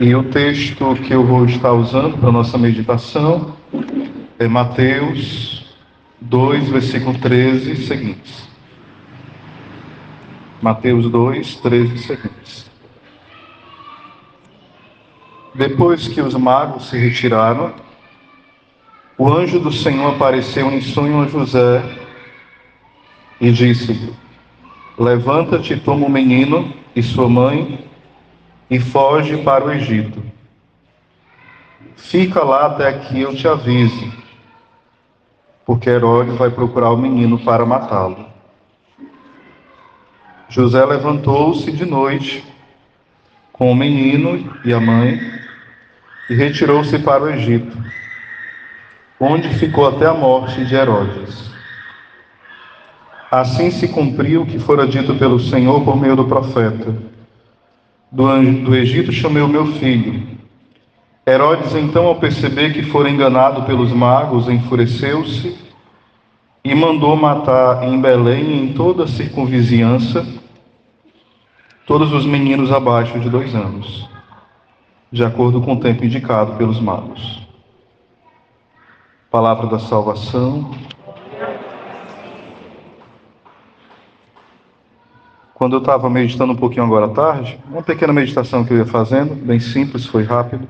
E o texto que eu vou estar usando para a nossa meditação é Mateus 2, versículo 13 e seguintes. Mateus 2, 13 e seguintes. Depois que os magos se retiraram, o anjo do Senhor apareceu em sonho a José e disse-lhe: Levanta-te, toma o menino e sua mãe e foge para o Egito. Fica lá até que eu te avise, porque Herodes vai procurar o menino para matá-lo. José levantou-se de noite com o menino e a mãe e retirou-se para o Egito, onde ficou até a morte de Herodes. Assim se cumpriu o que fora dito pelo Senhor por meio do profeta: do Egito chamei o meu filho. Herodes, então, ao perceber que fora enganado pelos magos, enfureceu-se e mandou matar em Belém e em toda a circunvizinhança todos os meninos abaixo de 2 anos, de acordo com o tempo indicado pelos magos. Palavra da salvação. Quando eu estava meditando um pouquinho agora à tarde, uma pequena meditação que eu ia fazendo, bem simples, foi rápido,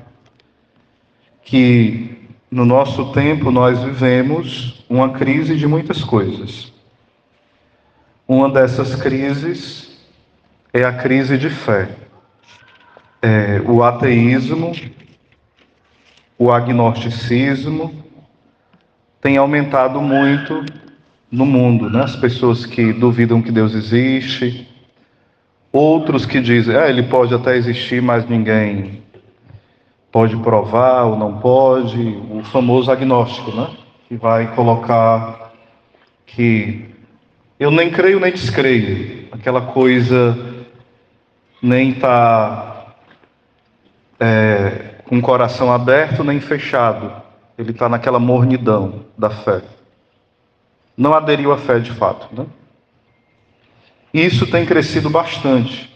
que no nosso tempo nós vivemos uma crise de muitas coisas. Uma dessas crises é a crise de fé. O ateísmo, o agnosticismo tem aumentado muito no mundo, né? As pessoas que duvidam que Deus existe, outros que dizem, ele pode até existir, mas ninguém pode provar ou não pode, o famoso agnóstico, né? Que vai colocar que eu nem creio nem descreio, aquela coisa nem está com o coração aberto nem fechado, ele está naquela mornidão da fé. Não aderiu à fé de fato, né? Isso tem crescido bastante.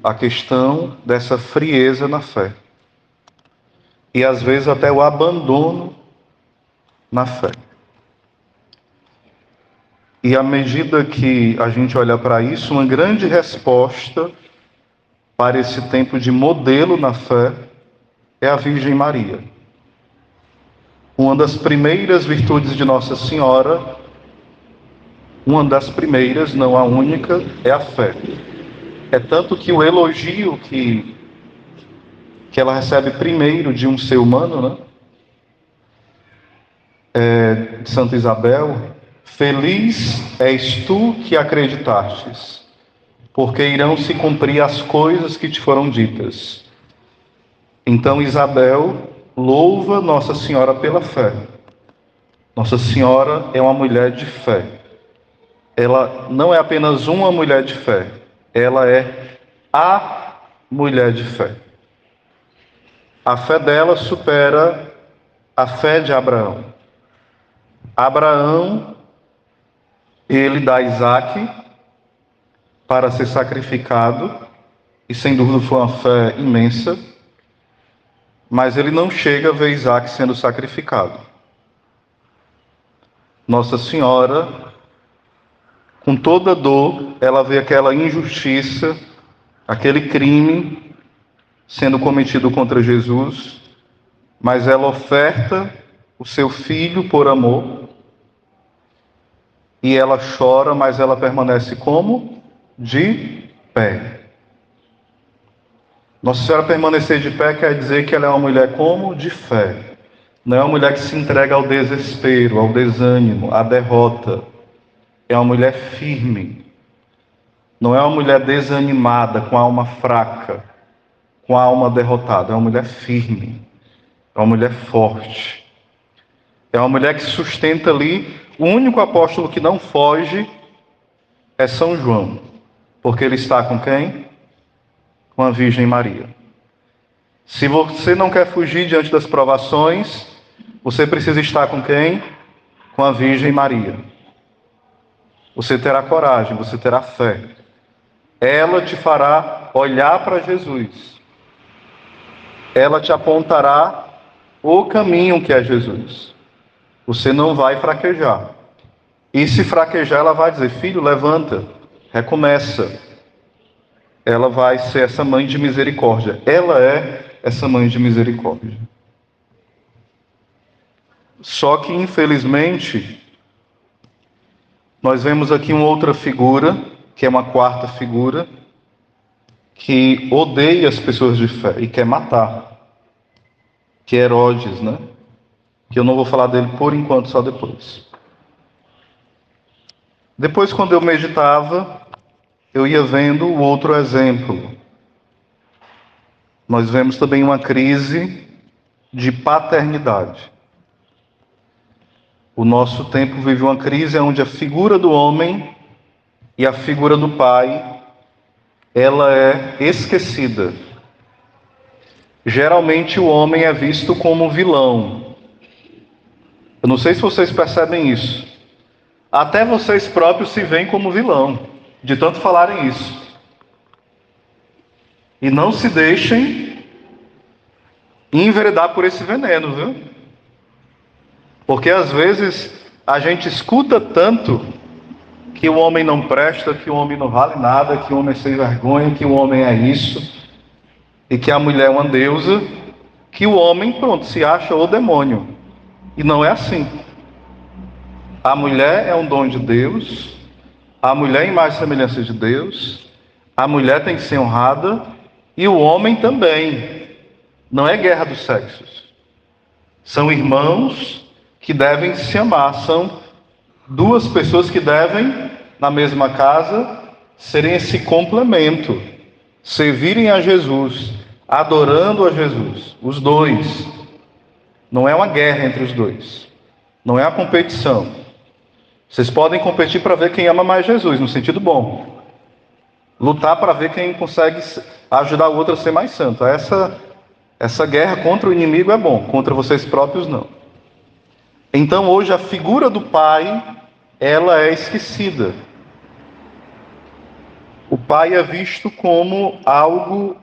A questão dessa frieza na fé. E às vezes até o abandono na fé. E à medida que a gente olha para isso, uma grande resposta para esse tempo de modelo na fé é a Virgem Maria. Uma das primeiras virtudes de Nossa Senhora, uma das primeiras, não a única, é a fé. É tanto que o elogio que ela recebe primeiro de um ser humano, né? De Santa Isabel: Feliz és tu que acreditastes, porque irão se cumprir as coisas que te foram ditas. Então Isabel louva Nossa Senhora pela fé. Nossa Senhora é uma mulher de fé. Ela não é apenas uma mulher de fé, ela é a mulher de fé. A fé dela supera a fé de Abraão. Abraão, ele dá Isaque para ser sacrificado, e sem dúvida foi uma fé imensa, mas ele não chega a ver Isaque sendo sacrificado. Nossa Senhora, com toda dor, ela vê aquela injustiça, aquele crime sendo cometido contra Jesus, mas ela oferta o seu filho por amor, e ela chora, mas ela permanece como? De pé. Nossa Senhora permanecer de pé quer dizer que ela é uma mulher como? De fé. Não é uma mulher que se entrega ao desespero, ao desânimo, à derrota. É uma mulher firme. Não é uma mulher desanimada, com a alma fraca, com a alma derrotada. É uma mulher firme. É uma mulher forte. É uma mulher que sustenta ali. O único apóstolo que não foge é São João. Porque ele está com quem? Com a Virgem Maria. Se você não quer fugir diante das provações, você precisa estar com quem? Com a Virgem Maria. Você terá coragem, você terá fé. Ela te fará olhar para Jesus. Ela te apontará o caminho que é Jesus. Você não vai fraquejar. E se fraquejar, ela vai dizer: filho, levanta, recomeça. Ela vai ser essa mãe de misericórdia. Ela é essa mãe de misericórdia. Só que, infelizmente, nós vemos aqui uma outra figura, que é uma quarta figura, que odeia as pessoas de fé e quer matar, que é Herodes, né? Que eu não vou falar dele por enquanto, só depois. Depois, quando eu meditava, eu ia vendo o outro exemplo. Nós vemos também uma crise de paternidade. O nosso tempo vive uma crise onde a figura do homem e a figura do pai, ela é esquecida. Geralmente o homem é visto como vilão. Eu não sei se vocês percebem isso. Até vocês próprios se veem como vilão, de tanto falarem isso. E não se deixem enveredar por esse veneno, viu? Porque às vezes a gente escuta tanto que o homem não presta, que o homem não vale nada, que o homem é sem vergonha, que o homem é isso, e que a mulher é uma deusa, que o homem, pronto, se acha o demônio. E não é assim. A mulher é um dom de Deus, a mulher é imagem e semelhança de Deus, a mulher tem que ser honrada, e o homem também. Não é guerra dos sexos. São irmãos que devem se amar, são duas pessoas que devem, na mesma casa, serem esse complemento, servirem a Jesus, adorando a Jesus, os dois. Não é uma guerra entre os dois, não é a competição. Vocês podem competir para ver quem ama mais Jesus, no sentido bom. Lutar para ver quem consegue ajudar o outro a ser mais santo. Essa guerra contra o inimigo é bom, contra vocês próprios não. Então hoje a figura do pai, ela é esquecida. O pai é visto como algo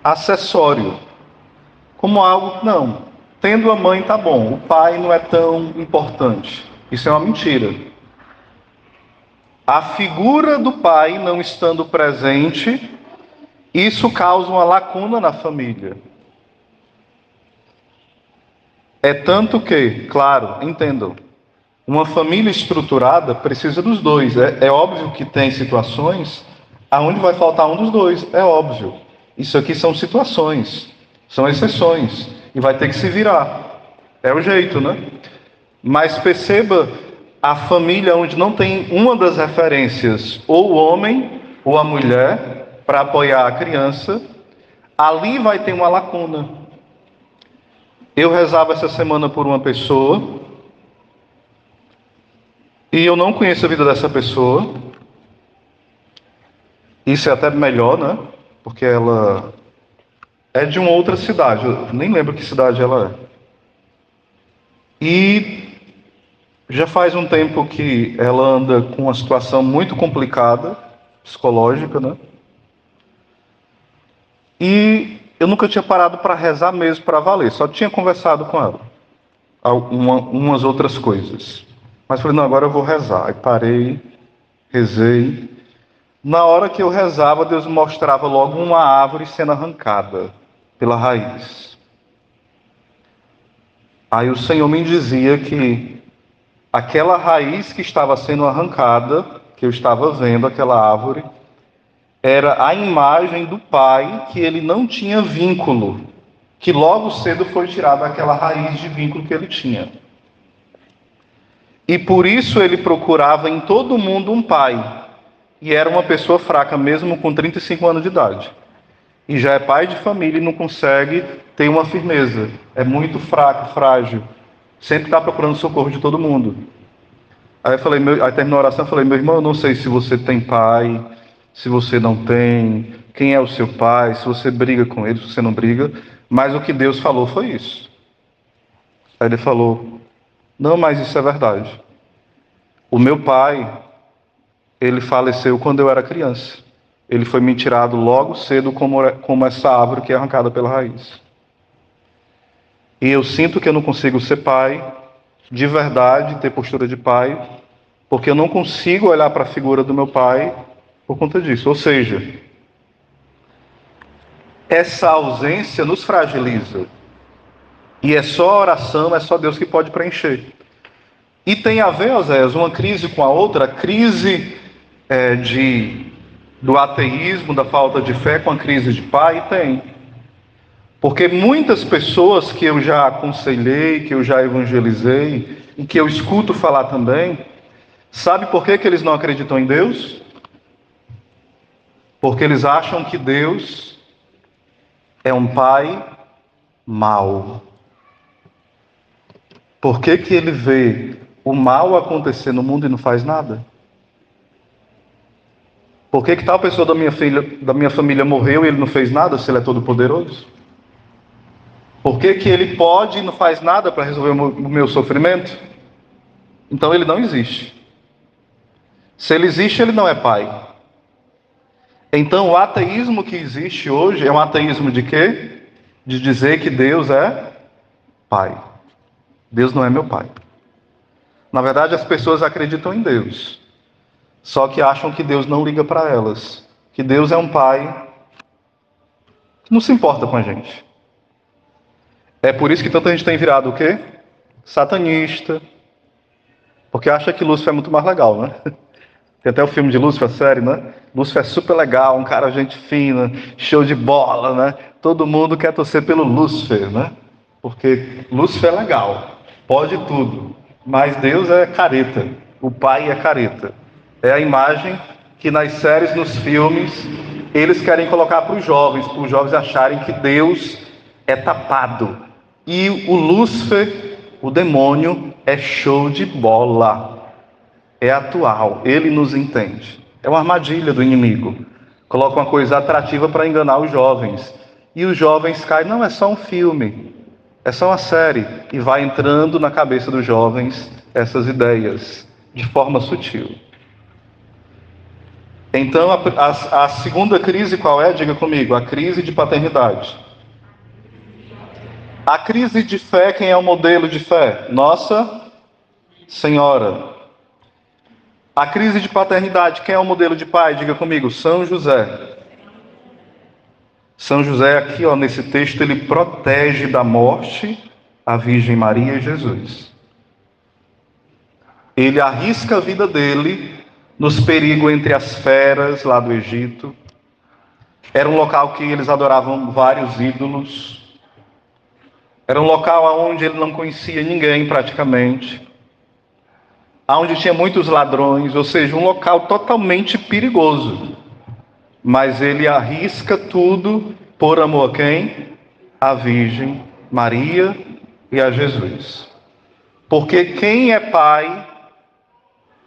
acessório, como algo, não, tendo a mãe tá bom, o pai não é tão importante. Isso é uma mentira. A figura do pai não estando presente, isso causa uma lacuna na família. É tanto que, claro, entendam, uma família estruturada precisa dos dois. É óbvio que tem situações aonde vai faltar um dos dois, é óbvio. Isso aqui são situações, são exceções, e vai ter que se virar. É o jeito, né? Mas perceba a família onde não tem uma das referências, ou o homem ou a mulher, para apoiar a criança, ali vai ter uma lacuna. Eu rezava essa semana por uma pessoa, e eu não conheço a vida dessa pessoa. Isso é até melhor, né? Porque ela é de uma outra cidade, eu nem lembro que cidade ela é. E já faz um tempo que ela anda com uma situação muito complicada, psicológica, né? E eu nunca tinha parado para rezar mesmo, para valer. Só tinha conversado com ela. Umas outras coisas. Mas falei, não, agora eu vou rezar. Aí parei, rezei. Na hora que eu rezava, Deus me mostrava logo uma árvore sendo arrancada pela raiz. Aí o Senhor me dizia que aquela raiz que estava sendo arrancada, que eu estava vendo, aquela árvore, era a imagem do pai, que ele não tinha vínculo, que logo cedo foi tirada aquela raiz de vínculo que ele tinha. E por isso ele procurava em todo mundo um pai, e era uma pessoa fraca, mesmo com 35 anos de idade. E já é pai de família e não consegue ter uma firmeza. É muito fraco, frágil. Sempre está procurando socorro de todo mundo. Aí aí terminou a oração, eu falei, meu irmão, eu não sei se você tem pai, se você não tem, quem é o seu pai, se você briga com ele, se você não briga, mas o que Deus falou foi isso. Aí ele falou, não, mas isso é verdade. O meu pai, ele faleceu quando eu era criança. Ele foi me tirado logo cedo como essa árvore que é arrancada pela raiz. E eu sinto que eu não consigo ser pai, de verdade, ter postura de pai, porque eu não consigo olhar para a figura do meu pai por conta disso. Ou seja, essa ausência nos fragiliza. E é só a oração, é só Deus que pode preencher. E tem a ver, Oséias, uma crise com a outra, a crise do ateísmo, da falta de fé com a crise de pai, tem. Porque muitas pessoas que eu já aconselhei, que eu já evangelizei, e que eu escuto falar também, sabe por que eles não acreditam em Deus? Porque eles acham que Deus é um pai mau. Por que ele vê o mal acontecer no mundo e não faz nada? Por que tal pessoa da minha família morreu e ele não fez nada se ele é todo poderoso? Por que ele pode e não faz nada para resolver o meu sofrimento? Então ele não existe. Se ele existe, ele não é pai. Então o ateísmo que existe hoje é um ateísmo de quê? De dizer que Deus é pai. Deus não é meu pai. Na verdade, as pessoas acreditam em Deus, só que acham que Deus não liga para elas, que Deus é um pai que não se importa com a gente. É por isso que tanta gente tem virado o quê? Satanista, porque acha que Lúcifer é muito mais legal, né? Tem até o filme de Lúcifer, a série, né? Lúcifer é super legal, um cara gente fina, show de bola, né? Todo mundo quer torcer pelo Lúcifer, né? Porque Lúcifer é legal, pode tudo. Mas Deus é careta, o pai é careta. É a imagem que nas séries, nos filmes, eles querem colocar para os jovens acharem que Deus é tapado. E o Lúcifer, o demônio, é show de bola. É atual, ele nos entende. É uma armadilha do inimigo. Coloca uma coisa atrativa para enganar os jovens. E os jovens caem, não, é só um filme. É só uma série, e vai entrando na cabeça dos jovens essas ideias, de forma sutil. Então, a segunda crise qual é? Diga comigo, a crise de paternidade. A crise de fé, quem é o modelo de fé? Nossa Senhora. A crise de paternidade, quem é o modelo de pai? Diga comigo, São José. São José aqui, ó, nesse texto, ele protege da morte a Virgem Maria e Jesus. Ele arrisca a vida dele nos perigos entre as feras lá do Egito. Era um local que eles adoravam vários ídolos. Era um local onde ele não conhecia ninguém praticamente. Onde tinha muitos ladrões, ou seja, um local totalmente perigoso. Mas ele arrisca tudo por amor a quem? A Virgem Maria e a Jesus. Porque quem é pai,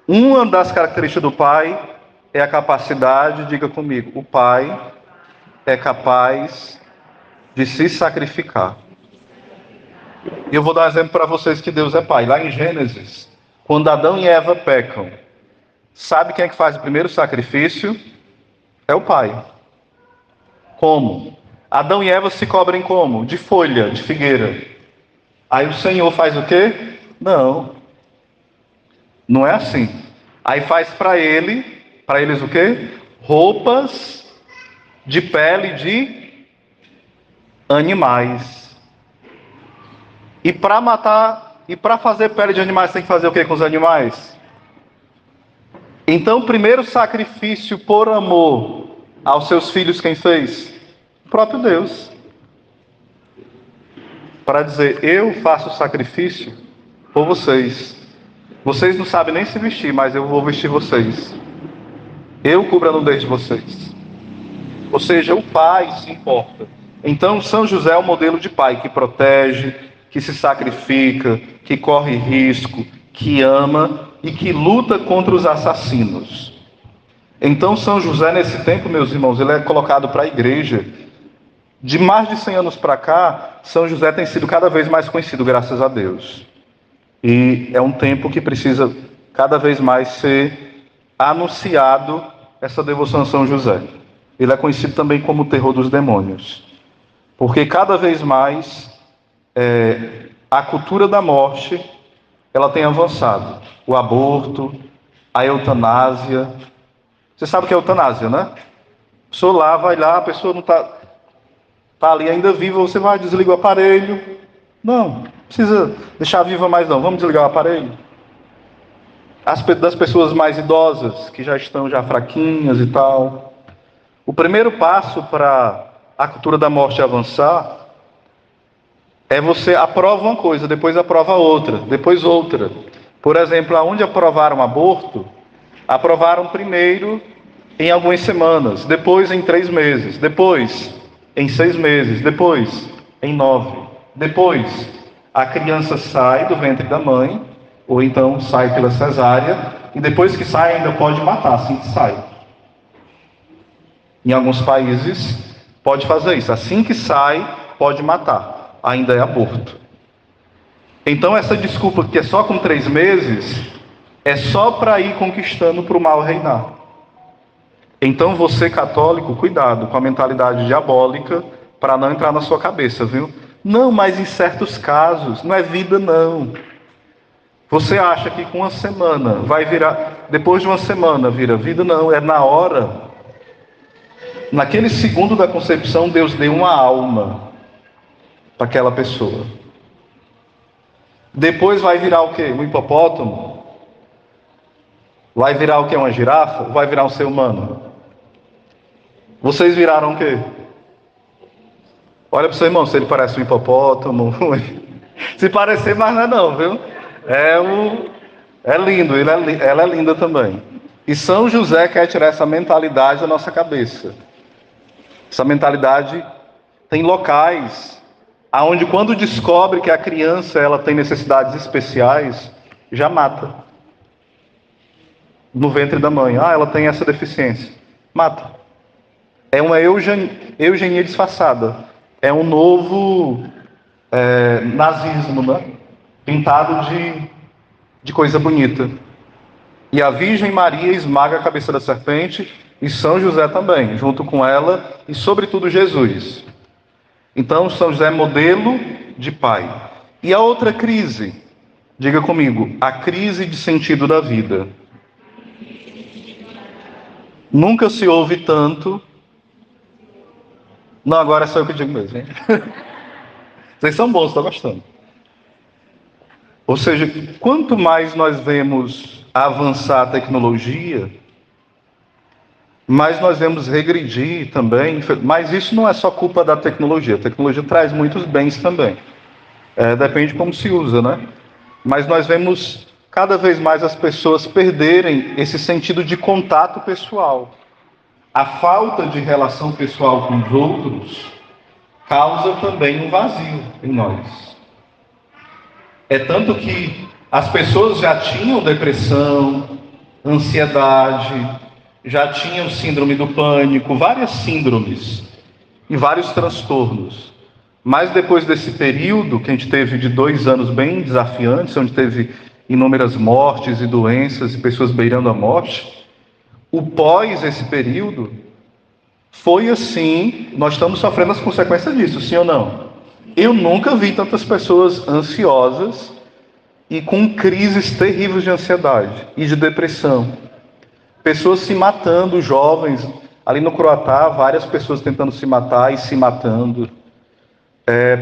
uma das características do pai é a capacidade, diga comigo, o pai é capaz de se sacrificar. E eu vou dar um exemplo para vocês que Deus é pai. Lá em Gênesis, quando Adão e Eva pecam, sabe quem é que faz o primeiro sacrifício? É o pai. Como? Adão e Eva se cobrem como? De folha, de figueira. Aí o Senhor faz o quê? Não é assim. Aí faz para eles o quê? Roupas de pele de animais. E para matar, e para fazer pele de animais, tem que fazer o quê com os animais? Então, o primeiro sacrifício por amor aos seus filhos, quem fez? O próprio Deus. Para dizer, eu faço sacrifício por vocês. Vocês não sabem nem se vestir, mas eu vou vestir vocês. Eu cubro a nudez de vocês. Ou seja, o pai se importa. Então, São José é o modelo de pai que protege, que se sacrifica, que corre risco, que ama e que luta contra os assassinos. Então, São José, nesse tempo, meus irmãos, ele é colocado para a igreja. De mais de 100 anos para cá, São José tem sido cada vez mais conhecido, graças a Deus. E é um tempo que precisa cada vez mais ser anunciado essa devoção a São José. Ele é conhecido também como o terror dos demônios, porque cada vez mais a cultura da morte ela tem avançado. O aborto, a eutanásia. Você sabe o que é eutanásia, né? A pessoa lá, vai lá, a pessoa não está ali ainda viva, você vai, desliga o aparelho. Não precisa deixar viva mais não, vamos desligar o aparelho. Das pessoas mais idosas, que já estão já fraquinhas e tal. O primeiro passo para a cultura da morte avançar é você aprova uma coisa, depois aprova outra, depois outra. Por exemplo, aonde aprovaram aborto, aprovaram primeiro em algumas semanas, depois em 3 meses, depois em 6 meses, depois em 9. Depois a criança sai do ventre da mãe, ou então sai pela cesárea, e depois que sai ainda pode matar, assim que sai. Em alguns países pode fazer isso, assim que sai pode matar, ainda é aborto. Então essa desculpa que é só com 3 meses, é só para ir conquistando para o mal reinar. Então você católico, cuidado com a mentalidade diabólica, para não entrar na sua cabeça, viu? Não, mas em certos casos, não é vida não. Você acha que com uma semana vai virar, depois de uma semana vira vida? Não, é na hora. Naquele segundo da concepção, Deus deu uma alma para aquela pessoa. Depois vai virar o quê? Um hipopótamo? Vai virar o quê? Uma girafa? Vai virar um ser humano? Vocês viraram o quê? Olha para o seu irmão, se ele parece um hipopótamo. Se parecer, mas não é não, viu? É lindo, ela é linda também. E São José quer tirar essa mentalidade da nossa cabeça. Essa mentalidade tem locais aonde quando descobre que a criança ela tem necessidades especiais, já mata. No ventre da mãe. Ela tem essa deficiência. Mata. É uma eugenia disfarçada. É um novo nazismo, né? Pintado de coisa bonita. E a Virgem Maria esmaga a cabeça da serpente, e São José também, junto com ela, e sobretudo Jesus. Então, São José é modelo de pai. E a outra crise, diga comigo, a crise de sentido da vida. Nunca se ouve tanto. Não, agora é só eu que digo mesmo, hein? Vocês são bons, estou gostando. Ou seja, quanto mais nós vemos avançar a tecnologia, mais nós vemos regredir também. Mas isso não é só culpa da tecnologia. A tecnologia traz muitos bens também. Depende de como se usa, né? Mas nós vemos cada vez mais as pessoas perderem esse sentido de contato pessoal. A falta de relação pessoal com os outros causa também um vazio em nós. É tanto que as pessoas já tinham depressão, ansiedade, já tinham síndrome do pânico, várias síndromes e vários transtornos. Mas depois desse período que a gente teve de 2 anos bem desafiantes, onde teve inúmeras mortes e doenças e pessoas beirando a morte, o pós esse período foi assim, nós estamos sofrendo as consequências disso, sim ou não? Eu nunca vi tantas pessoas ansiosas e com crises terríveis de ansiedade e de depressão. Pessoas se matando, jovens, ali no Croatá, várias pessoas tentando se matar e se matando.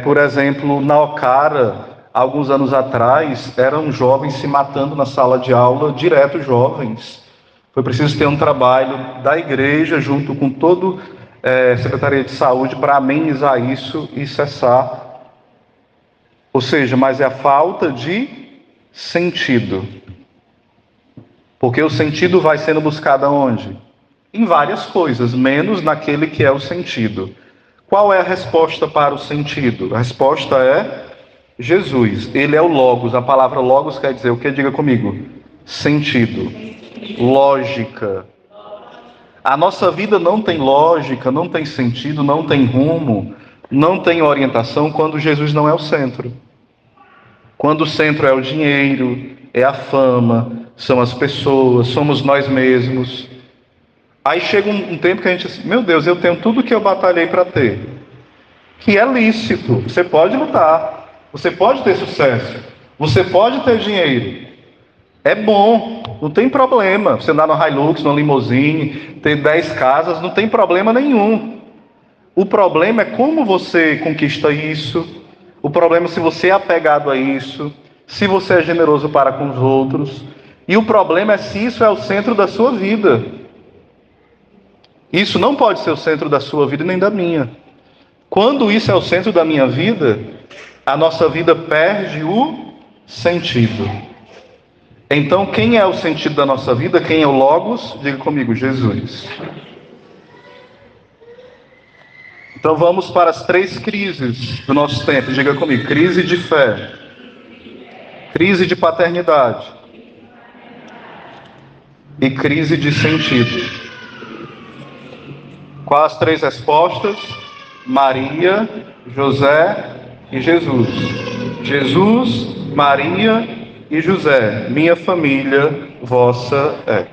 Por exemplo, na Ocara, alguns anos atrás, eram jovens se matando na sala de aula, direto jovens. Foi preciso ter um trabalho da igreja, junto com toda a Secretaria de Saúde, para amenizar isso e cessar. Ou seja, mas é a falta de sentido. Porque o sentido vai sendo buscado aonde? Em várias coisas, menos naquele que é o sentido. Qual é a resposta para o sentido? A resposta é Jesus. Ele é o Logos. A palavra Logos quer dizer o que? Diga comigo. Sentido. Lógica. A nossa vida não tem lógica, não tem sentido, não tem rumo, não tem orientação quando Jesus não é o centro. Quando o centro é o dinheiro, é a fama, são as pessoas, somos nós mesmos. Aí chega um tempo que a gente diz, meu Deus, eu tenho tudo que eu batalhei para ter, que é lícito, você pode lutar, você pode ter sucesso, você pode ter dinheiro, é bom, não tem problema, você andar no Hilux, no limousine, ter 10 casas, não tem problema nenhum. O problema é como você conquista isso, o problema é se você é apegado a isso, se você é generoso para com os outros, e o problema é se isso é o centro da sua vida. Isso não pode ser o centro da sua vida nem da minha. Quando isso é o centro da minha vida, a nossa vida perde o sentido. Então, quem é o sentido da nossa vida? Quem é o Logos? Diga comigo, Jesus. Então vamos para as 3 crises do nosso tempo. Diga comigo, crise de fé, crise de paternidade e crise de sentido. Quais as 3 respostas? Maria, José e Jesus. Jesus, Maria e José. Minha família, vossa é.